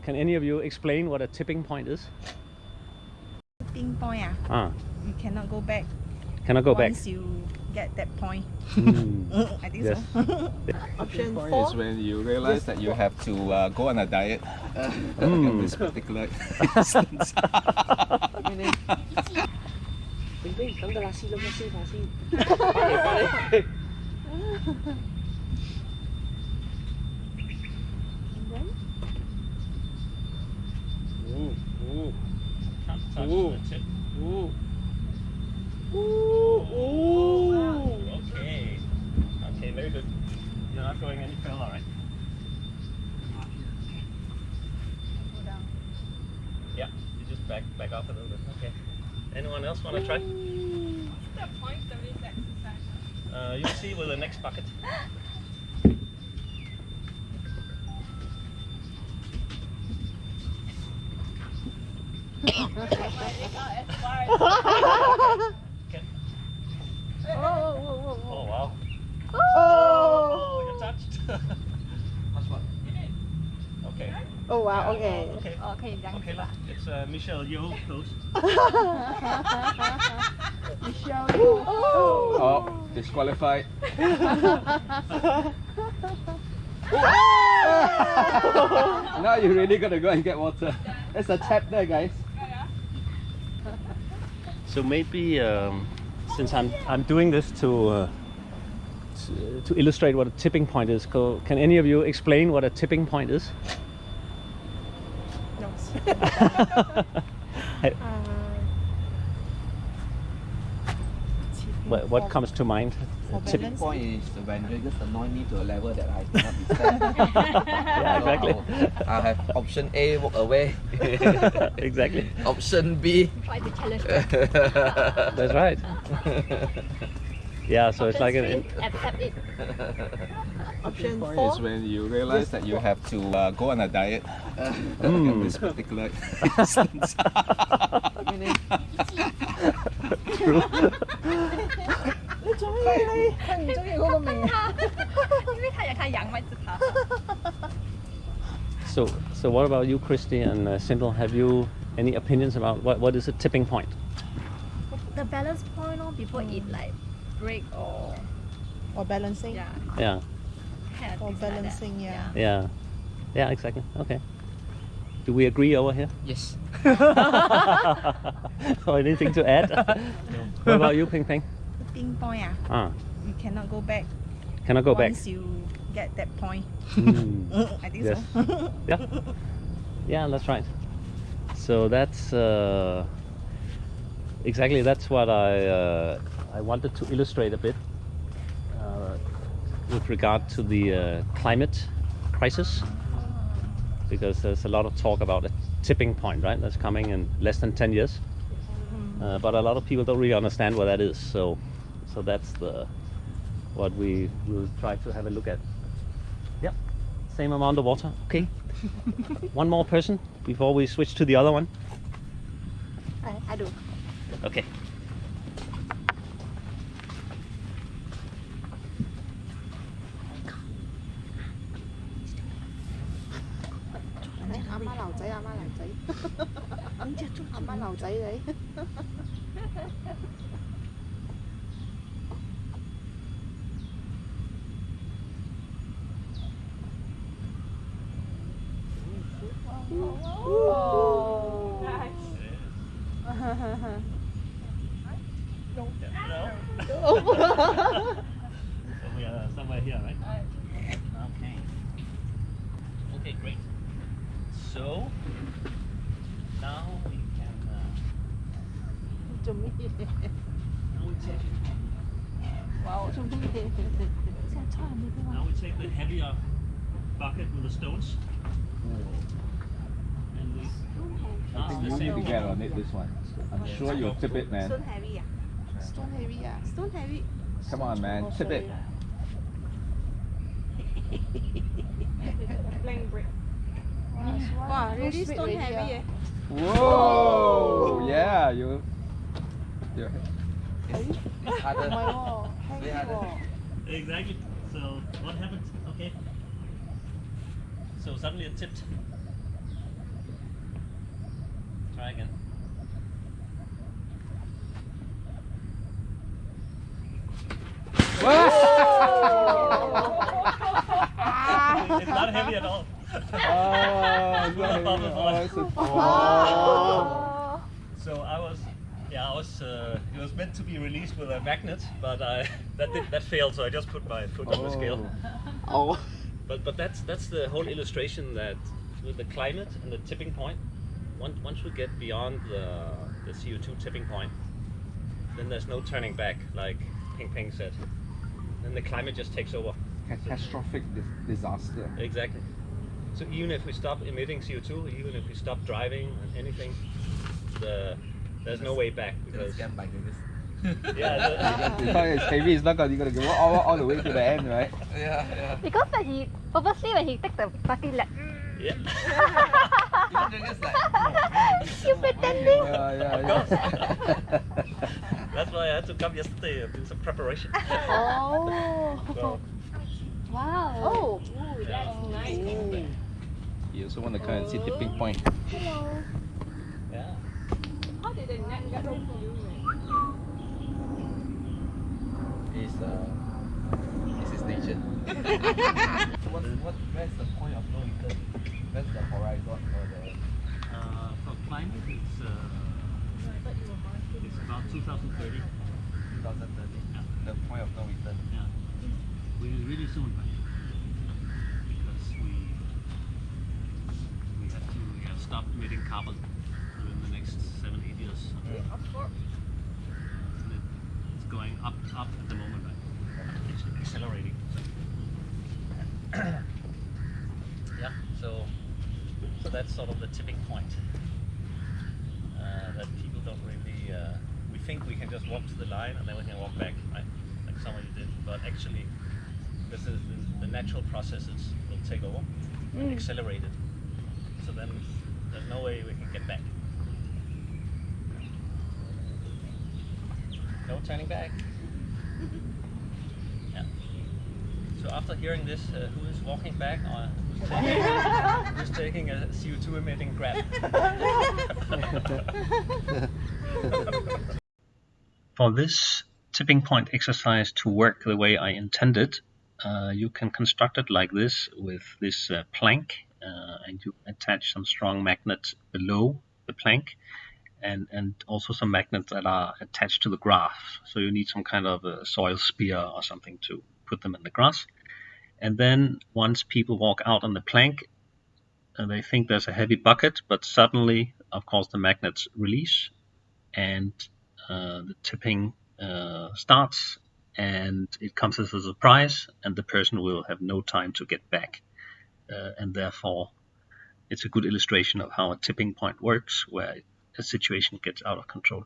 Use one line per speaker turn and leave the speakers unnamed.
Can any of you explain what a tipping point is?
Tipping point, you cannot go back.
Cannot go back.
Once you get that point. I think
Yes.
so.
Option
Point
4.
is when you realize that you have to go on a diet in this particular instance.
Okay. Okay, very good. You're not going any further, right?
Go down.
Yeah, you just back off a little bit. Okay. Anyone else want to try?
The point of this exercise.
You'll see with the next bucket. Okay. Oh wow. Oh, you touched. That's what. Okay.
Oh wow, okay.
Okay.
Okay,
Okay, it's Michelle Yeoh pose.
Michelle.
Oh, disqualified. Now you're really gonna go and get water. There's a tap there, guys.
So maybe since I'm doing this to illustrate what a tipping point is, can any of you explain what a tipping point is?
No.
What comes to mind?
Tipping point is when you just annoy me to a level that I cannot withstand.
Yeah, exactly.
I have option A, walk away.
Exactly.
Option B.
Try to challenge
That's right. Yeah, so it's like
accept it.
Option
Point
4.
is when you realize that you have to go on a diet in this particular instance.
True.
你做咩你？佢唔中意嗰個味啊！
因為太陽太陽咪直頭。
So what about you, Christy and Sindel? Have you any opinions about what is a tipping point?
The balance point, people eat like break or
Or balancing.
yeah,
Yeah.
kind of
Or
things like that.
balancing, yeah.
Yeah. Yeah, exactly. Okay. Do we agree over here?
Yes.
Or anything to add? What about you, Ping Ping?
Tipping point, you cannot go back.
Cannot go back.
Once you get that point. I think
Yes.
so.
Yeah. Yeah, that's right. So that's exactly that's what I wanted to illustrate a bit with regard to the climate crisis, because there's a lot of talk about a tipping point, right? That's coming in less than 10 years. But a lot of people don't really understand what that is. So that's what we will try to have a look at. Yep, same amount of water. Okay. One more person before we switch to the other one.
I do.
Okay.
阿媽流仔，阿媽流仔，阿媽流仔你。Oh, nice.
So we are somewhere here, right? Okay. Okay, great. So now we can now we take now we take the heavier bucket with the stones. And we
I think you need to get on it this one. I'm sure you'll tip it, man.
Stone heavy,
Stone heavy, yeah.
Stone heavy.
Come on, man. Tip it.
Blank brick.
Wow,
Really stone heavy.
Whoa! Yeah, you. It's
唔
harder.
係喎，輕啲喎。
exactly. So what happened? Okay. So suddenly it tipped. back in. It's not heavy at all. So I was, it was meant to be released with a magnet, but that failed. So I just put my foot on the scale.
Oh.
But that's the whole illustration that with the climate and the tipping point, once we get beyond the CO2 tipping point, then there's no turning back, like Ping Ping said. Then the climate just takes over.
Catastrophic disaster.
Exactly. So even if we stop emitting CO2, even if we stop driving and anything, there's no way back because
Scam by this.
yeah.
Because it's heavy, it's not gonna, you're gonna go all the way to the end, right? Yeah.
Because when he takes the fucking lap,
Yeah.
Even just like,
you pretending.
yeah.
That's why I had to come yesterday and do some preparation.
Oh.
So,
Wow. Oh, that's nice.
you also want to come and see tipping point.
Hello.
yeah.
How did the net get to you?
It's station. Where's the point of no return? Where's the horizon or the?
For climate, it's about 2030.
2030.
Yeah.
The point of no return.
Yeah. Which is really soon, right? Because we have to stop emitting carbon within the next 7-8 years. And it's going up at the moment, right? It's accelerating. Yeah. So that's sort of the tipping point that people don't really. We think we can just walk to the line and then we can walk back, right? Like some of you did, but actually, this is the natural processes will take over and accelerate it. So then there's no way we can get back. No turning back. Yeah. So after hearing this, who is walking back or who's taking a CO2 emitting grab? For this tipping point exercise to work the way I intended, you can construct it like this with this plank, and you attach some strong magnets below the plank, and also some magnets that are attached to the grass. So you need some kind of a soil spear or something to put them in the grass. And then once people walk out on the plank, they think there's a heavy bucket, but suddenly, of course, the magnets release and the tipping starts, and it comes as a surprise, and the person will have no time to get back. And therefore, it's a good illustration of how a tipping point works, where a situation gets out of control.